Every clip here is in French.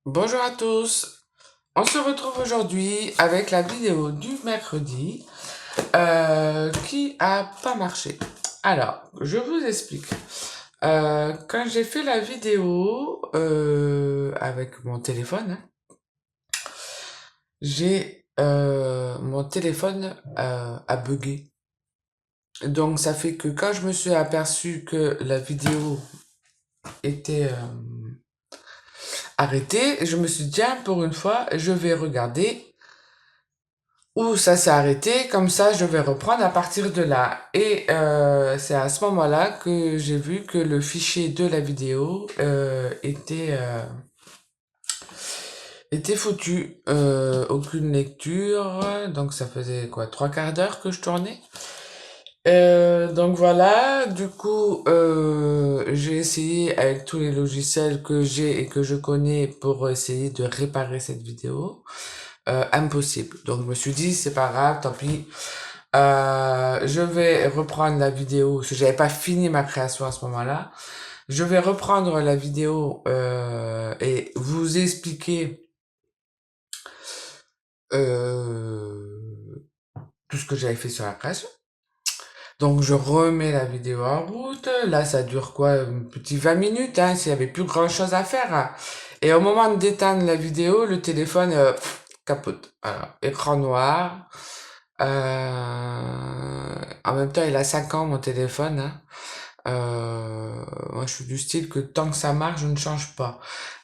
Bonjour à tous, on se retrouve aujourd'hui avec la vidéo du mercredi qui a pas marché. Alors, je vous explique. Quand j'ai fait la vidéo avec mon téléphone, j'ai mon téléphone a bugué. Donc ça fait que quand je me suis aperçu que la vidéo était arrêtée, je me suis dit, tiens, pour une fois, je vais regarder où ça s'est arrêté, comme ça je vais reprendre à partir de là. Et c'est à ce moment-là que j'ai vu que le fichier de la vidéo était foutu. Aucune lecture, donc ça faisait quoi, 3/4 d'heure que je tournais. Donc voilà, du coup j'ai essayé avec tous les logiciels que j'ai et que je connais pour essayer de réparer cette vidéo. Impossible. Donc je me suis dit c'est pas grave, tant pis. Je vais reprendre la vidéo, parce que j'avais pas fini ma création à ce moment-là. Je vais reprendre la vidéo et vous expliquer euh, tout ce que j'avais fait sur la création. Donc je remets la vidéo en route. Là, ça dure quoi? Un petit 20 minutes, hein, s'il y avait plus grand-chose à faire. Et au moment d'éteindre la vidéo, le téléphone capote. Alors, écran noir. En même temps, il a 5 ans, mon téléphone, hein. Moi, je suis du style que tant que ça marche, je ne change pas.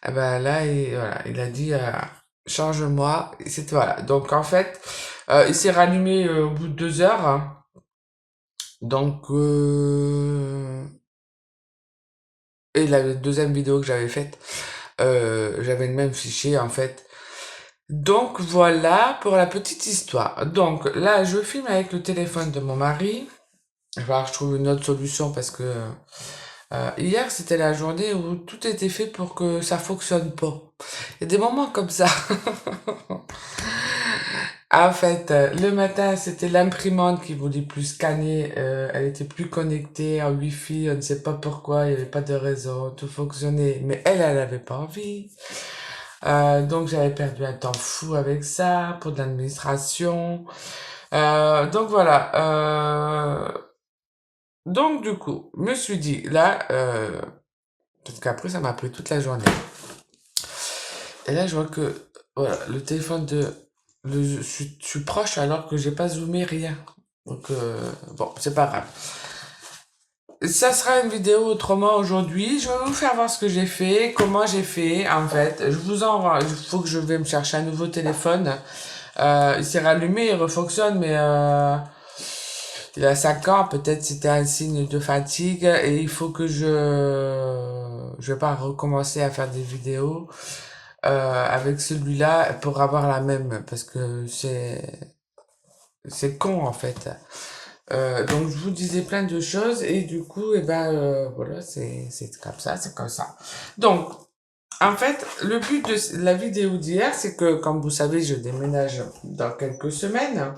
Eh ben là, voilà, il a dit change-moi. C'est voilà. Donc en fait, il s'est rallumé au bout de 2 heures, hein. Donc et la deuxième vidéo que j'avais faite, j'avais le même fichier en fait. Donc voilà pour la petite histoire. Donc là, je filme avec le téléphone de mon mari. Il va falloir que je trouve une autre solution parce que hier, c'était la journée où tout était fait pour que ça fonctionne pas. Il y a des moments comme ça. En fait, le matin, c'était l'imprimante qui voulait plus scanner. Elle était plus connectée en Wi-Fi. On ne sait pas pourquoi. Il n'y avait pas de raison. Tout fonctionnait. Mais elle n'avait pas envie. Donc, j'avais perdu un temps fou avec ça pour de l'administration. Donc, voilà. Donc, du coup, je me suis dit, là, parce qu'après, ça m'a pris toute la journée. Et là, je vois que voilà, le téléphone je suis proche alors que j'ai pas zoomé rien. Donc, bon, c'est pas grave. Ça sera une vidéo autrement aujourd'hui. Je vais vous faire voir ce que j'ai fait, comment j'ai fait, en fait. Je vous envoie, il faut que je vais me chercher un nouveau téléphone. Il s'est rallumé, il refonctionne, mais il a 5 ans, peut-être c'était un signe de fatigue et il faut que je vais pas recommencer à faire des vidéos avec celui-là pour avoir la même parce que c'est con en fait. Donc je vous disais plein de choses et du coup et ben voilà c'est comme ça c'est comme ça. Donc en fait le but de la vidéo d'hier c'est que comme vous savez je déménage dans quelques semaines.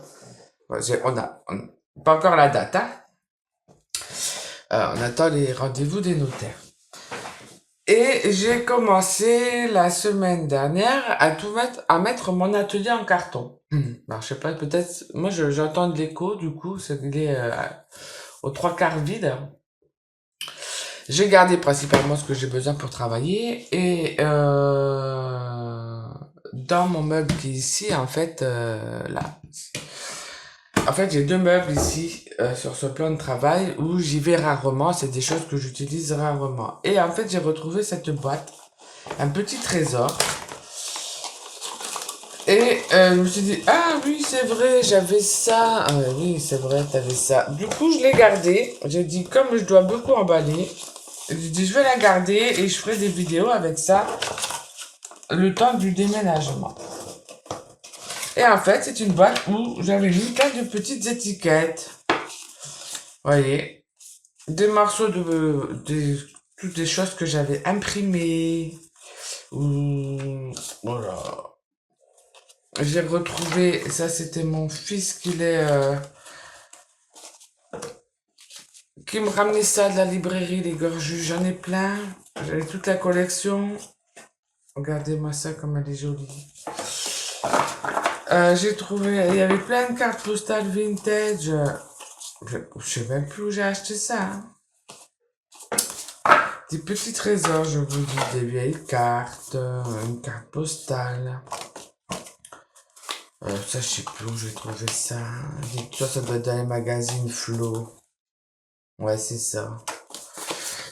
Bon, pas encore la date hein. On attend les rendez-vous des notaires. Et j'ai commencé la semaine dernière à mettre mon atelier en carton. Alors, je sais pas, peut-être, moi, j'entends de l'écho, du coup, c'est qu'il est aux 3/4 vide. J'ai gardé principalement ce que j'ai besoin pour travailler et dans mon meuble qui est ici, en fait, là, en fait, j'ai deux meubles ici sur ce plan de travail où j'y vais rarement. C'est des choses que j'utilise rarement. Et en fait, j'ai retrouvé cette boîte, un petit trésor. Et je me suis dit, ah oui, c'est vrai, j'avais ça. Ah oui, c'est vrai, t'avais ça. Du coup, je l'ai gardé. J'ai dit, comme je dois beaucoup emballer, j'ai dit, je vais la garder et je ferai des vidéos avec ça le temps du déménagement. Et en fait, c'est une boîte où j'avais mis plein de petites étiquettes. Vous voyez, des morceaux toutes des choses que j'avais imprimées. Voilà. J'ai retrouvé, ça c'était mon fils qui me ramenait ça de la librairie Les Gorges. J'en ai plein. J'avais toute la collection. Regardez-moi ça comme elle est jolie. J'ai trouvé, il y avait plein de cartes postales vintage. Je sais même plus où j'ai acheté ça, hein. Des petits trésors, je vous dis, des vieilles cartes, une carte postale. Ça, je sais plus où j'ai trouvé ça. Ça doit être dans les magazines Flo. Ouais, c'est ça.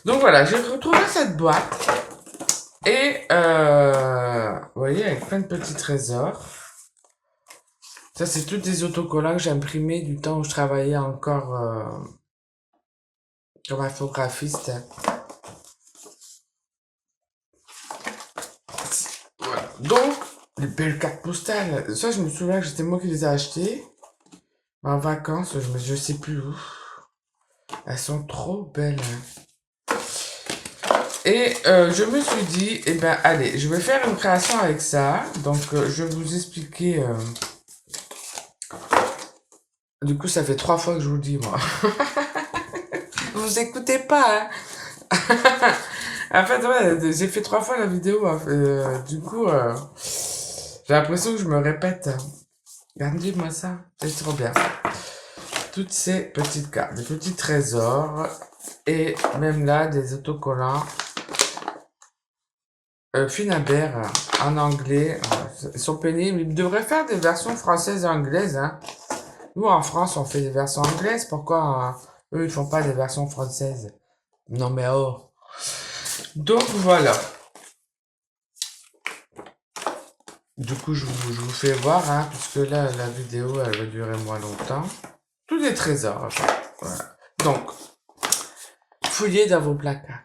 Donc voilà, j'ai retrouvé cette boîte. Et, vous voyez, avec plein de petits trésors. Ça, c'est tous des autocollants que j'ai imprimés du temps où je travaillais encore comme infographiste. Voilà. Donc, les belles cartes postales. Ça, je me souviens que c'était moi qui les ai achetées. En vacances, je sais plus où. Elles sont trop belles, hein. Et je me suis dit, eh ben, allez, je vais faire une création avec ça. Donc, je vais vous expliquer. Du coup, ça fait 3 fois que je vous le dis, moi. Vous écoutez pas, hein. En fait, ouais, j'ai fait 3 fois la vidéo, hein. Du coup, j'ai l'impression que je me répète. Regardez-moi ça, c'est trop bien. Toutes ces petites cartes, des petits trésors, et même là, des autocollants. Finabert, en anglais, ils sont pénibles. Ils devraient faire des versions françaises et anglaises, hein. Nous, en France, on fait des versions anglaises. Pourquoi eux, ils font pas des versions françaises? Non, mais oh. Donc, voilà. Du coup, je vous fais voir, hein, puisque là, la vidéo, elle va durer moins longtemps. Tous des trésors, enfin, voilà. Donc, fouillez dans vos placards.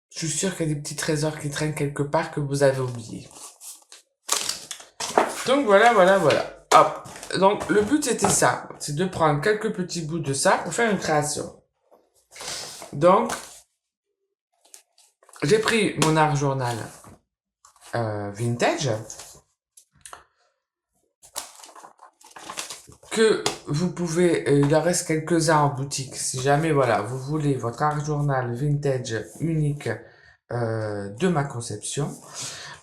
Je suis sûr qu'il y a des petits trésors qui traînent quelque part que vous avez oubliés. Donc, voilà, voilà, voilà. Hop. Donc, le but, c'était ça. C'est de prendre quelques petits bouts de ça pour faire une création. Donc, j'ai pris mon art journal vintage que vous pouvez, il en reste quelques-uns en boutique. Si jamais, voilà, vous voulez votre art journal vintage unique de ma conception,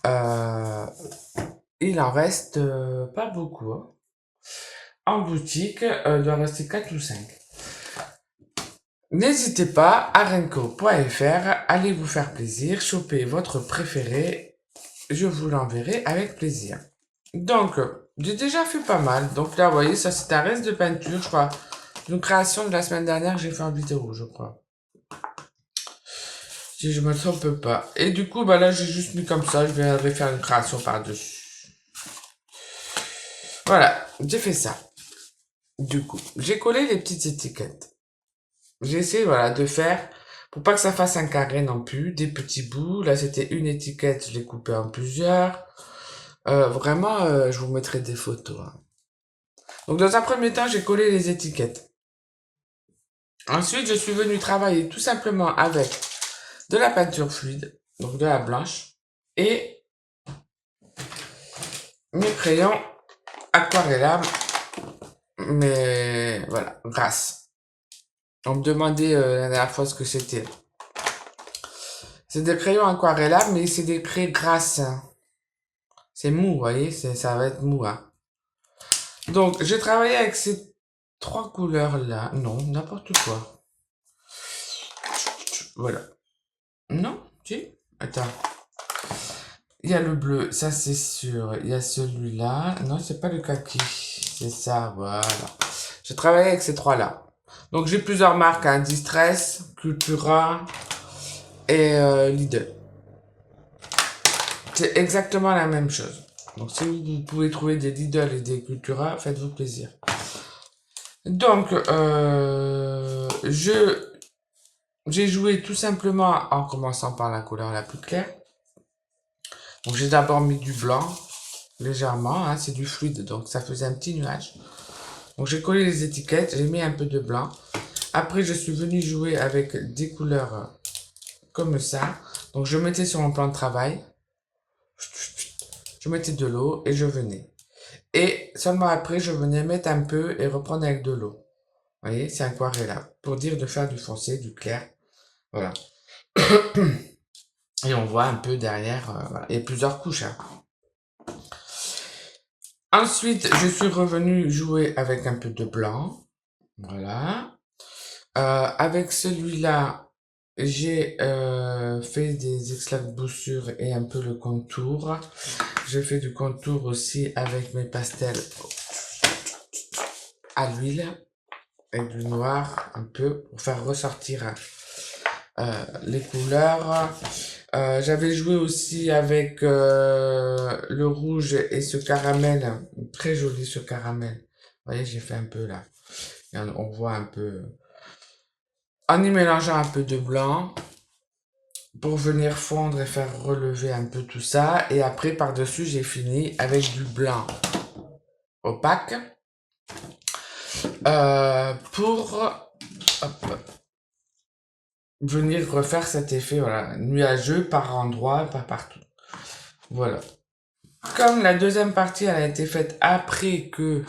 il en reste pas beaucoup, hein. En boutique, il doit rester 4 ou 5. N'hésitez pas à renko.fr, allez vous faire plaisir, chopez votre préféré, je vous l'enverrai avec plaisir. Donc, j'ai déjà fait pas mal. Donc là, vous voyez, ça c'est un reste de peinture, je crois. Une création de la semaine dernière, j'ai fait en vidéo, je crois. Si je me trompe pas. Et du coup, bah là, j'ai juste mis comme ça, je vais faire une création par-dessus. Voilà, j'ai fait ça. Du coup, j'ai collé les petites étiquettes. J'ai essayé, voilà, de faire, pour pas que ça fasse un carré non plus, des petits bouts. Là, c'était une étiquette, je l'ai coupée en plusieurs. Vraiment, je vous mettrai des photos, hein. Donc, dans un premier temps, j'ai collé les étiquettes. Ensuite, je suis venu travailler tout simplement avec de la peinture fluide, donc de la blanche, et mes crayons aquarellables, mais voilà, grasse. On me demandait la dernière fois ce que c'était. C'est des crayons aquarellables, mais c'est des craies grasses. C'est mou, vous voyez, ça va être mou, hein. Donc, j'ai travaillé avec ces 3 couleurs-là. Non, n'importe quoi. Voilà. Non, si. Attends. Il y a le bleu, ça c'est sûr. Il y a celui-là. Non, c'est pas le kaki. C'est ça, voilà. J'ai travaillé avec ces 3-là. Donc, j'ai plusieurs marques, hein. Distress, Cultura et Lidl. C'est exactement la même chose. Donc, si vous pouvez trouver des Lidl et des Cultura, faites-vous plaisir. Donc, j'ai joué tout simplement en commençant par la couleur la plus claire. Donc, j'ai d'abord mis du blanc, légèrement, hein, c'est du fluide, donc ça faisait un petit nuage. Donc, j'ai collé les étiquettes, j'ai mis un peu de blanc. Après, je suis venu jouer avec des couleurs comme ça. Donc, je mettais sur mon plan de travail. Je mettais de l'eau et je venais. Et seulement après, je venais mettre un peu et reprendre avec de l'eau. Vous voyez, c'est aquarellable. Pour dire de faire du foncé, du clair. Voilà. Et on voit un peu derrière, voilà. Il y a plusieurs couches, hein. Ensuite, je suis revenue jouer avec un peu de blanc. Voilà. Avec celui-là, j'ai fait des éclaboussures et un peu le contour. J'ai fait du contour aussi avec mes pastels à l'huile et du noir un peu pour faire ressortir les couleurs. J'avais joué aussi avec le rouge et ce caramel, très joli ce caramel. Vous voyez, j'ai fait un peu là. Et on voit un peu, en y mélangeant un peu de blanc pour venir fondre et faire relever un peu tout ça. Et après, par-dessus, j'ai fini avec du blanc opaque pour hop, venir refaire cet effet voilà, nuageux par endroits, pas partout. Voilà. Comme la deuxième partie elle a été faite après que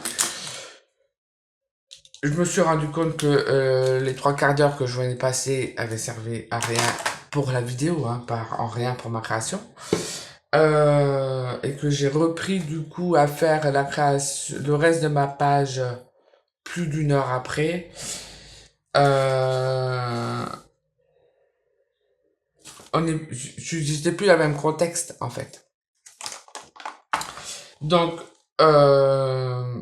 je me suis rendu compte que les 3/4 d'heure que je venais de passer avaient servi à rien pour la vidéo, hein, pas en rien pour ma création. Et que j'ai repris du coup à faire la création, le reste de ma page plus d'une heure après. Euh, j'étais plus dans le même contexte en fait. Donc, euh,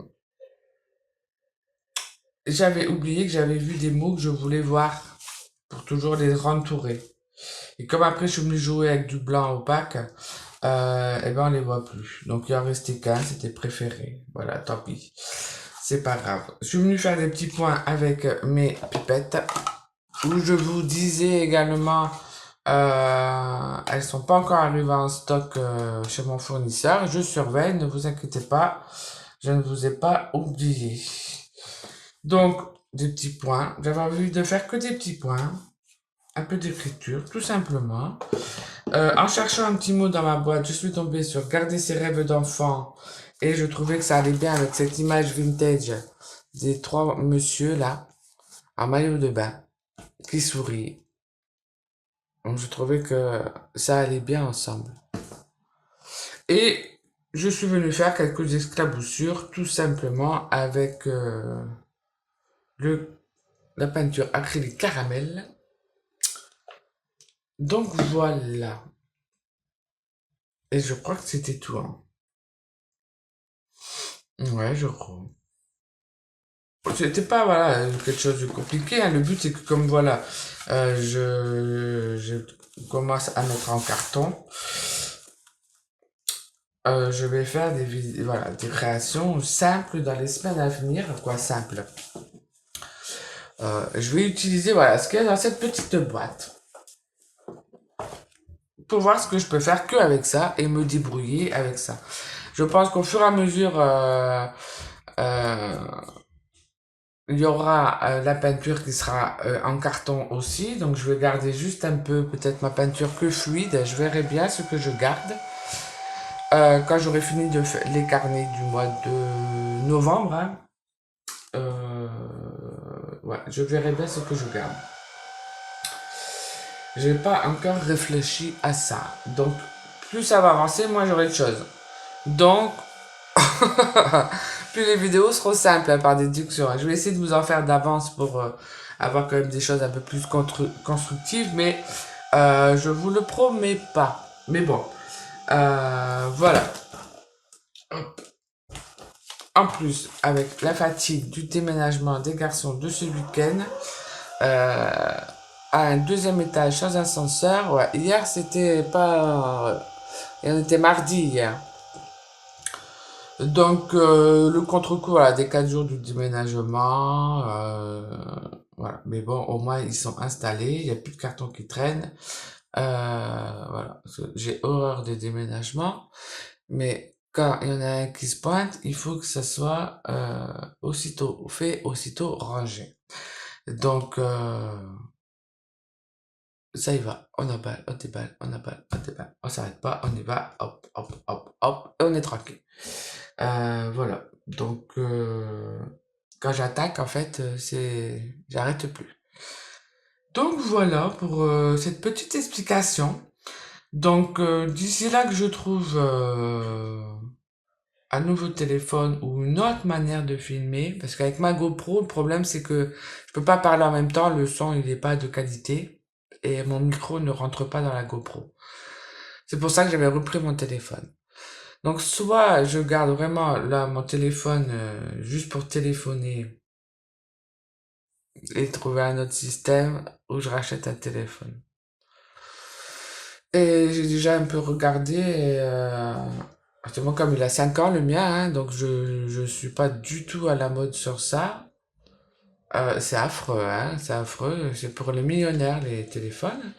j'avais oublié que j'avais vu des mots que je voulais voir pour toujours les rentourer. Et comme après je suis venu jouer avec du blanc opaque, et ben on les voit plus. Donc il en restait qu'un, c'était préféré. Voilà, tant pis. C'est pas grave. Je suis venu faire des petits points avec mes pipettes. Où je vous disais également, elles sont pas encore arrivées en stock chez mon fournisseur. Je surveille, ne vous inquiétez pas. Je ne vous ai pas oublié. Donc, des petits points. J'avais envie de faire que des petits points. Un peu d'écriture, tout simplement. En cherchant un petit mot dans ma boîte, je suis tombé sur garder ses rêves d'enfant. Et je trouvais que ça allait bien avec cette image vintage des trois messieurs là, en maillot de bain, qui sourient. Donc je trouvais que ça allait bien ensemble. Et je suis venu faire quelques esclaboussures tout simplement avec le, la peinture acrylique caramel. Donc voilà. Et je crois que c'était tout, hein. Ouais, je crois. C'était pas voilà quelque chose de compliqué, hein. Le but c'est que comme voilà, je commence à mettre en carton. Je vais faire voilà, des créations simples dans les semaines à venir. Quoi, simple. Je vais utiliser voilà, ce qu'il y a dans cette petite boîte pour voir ce que je peux faire que avec ça et me débrouiller avec ça. Je pense qu'au fur et à mesure, euh, il y aura la peinture qui sera en carton aussi. Donc je vais garder juste un peu peut-être ma peinture que fluide. Je verrai bien ce que je garde. Quand j'aurai fini de les carnets du mois de novembre, hein, ouais, je verrai bien ce que je garde. J'ai pas encore réfléchi à ça. Donc, plus ça va avancer, moins j'aurai de choses. Donc, plus les vidéos seront simples hein, par déduction. Je vais essayer de vous en faire d'avance pour avoir quand même des choses un peu plus constructives, mais je vous le promets pas. Mais bon, voilà. En plus, avec la fatigue du déménagement des garçons de ce week-end, à un deuxième étage sans ascenseur, ouais, hier c'était pas. Et on était mardi hier. Donc, le contre-coup, voilà, des 4 jours du déménagement, voilà. Mais bon, au moins, ils sont installés, il n'y a plus de cartons qui traînent. Voilà. J'ai horreur des déménagements, mais quand il y en a un qui se pointe, il faut que ça soit aussitôt fait, aussitôt rangé. Donc, ça y va, on emballe, on déballe, on emballe, on déballe, on s'arrête pas, on y va, hop, hop, hop, hop, et on est tranquille. Voilà. Donc, quand j'attaque, en fait, j'arrête plus. Donc voilà pour cette petite explication. Donc, d'ici là que je trouve un nouveau téléphone ou une autre manière de filmer, parce qu'avec ma GoPro, le problème c'est que je peux pas parler en même temps, le son il est pas de qualité et mon micro ne rentre pas dans la GoPro. C'est pour ça que j'avais repris mon téléphone. Donc soit je garde vraiment là mon téléphone juste pour téléphoner et trouver un autre système, ou je rachète un téléphone. Et j'ai déjà un peu regardé, et, actuellement, comme il a 5 ans le mien, hein, donc je suis pas du tout à la mode sur ça. C'est affreux, hein, c'est affreux. C'est pour les millionnaires, les téléphones.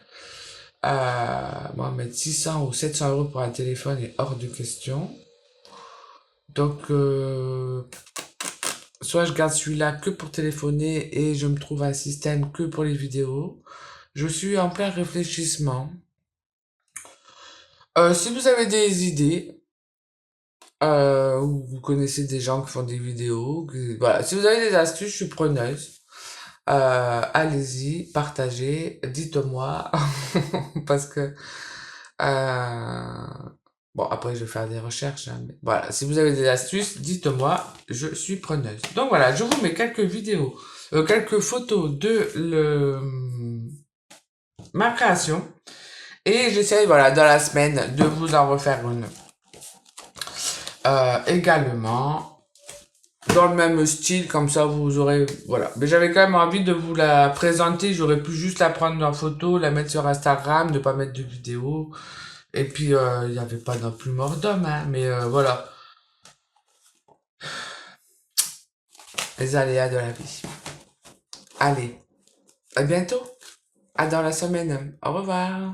Moi, mettre 600 ou 700 euros pour un téléphone est hors de question. Donc, soit je garde celui-là que pour téléphoner et je me trouve un système que pour les vidéos. Je suis en plein réfléchissement. Si vous avez des idées, ou vous connaissez des gens qui font des vidéos, voilà, si vous avez des astuces, je suis preneuse. Allez-y, partagez, dites-moi, parce que euh, bon, après je vais faire des recherches, hein, mais voilà, si vous avez des astuces, dites-moi, je suis preneuse. Donc voilà, je vous mets quelques vidéos, quelques photos de ma création, et j'essaie, voilà, dans la semaine de vous en refaire une. Également, dans le même style, comme ça vous aurez, voilà. Mais j'avais quand même envie de vous la présenter, j'aurais pu juste la prendre en photo, la mettre sur Instagram, ne pas mettre de vidéo. Et puis, il n'y avait pas non plus mort d'homme, hein, mais voilà, les aléas de la vie. Allez, à bientôt, à dans la semaine, au revoir.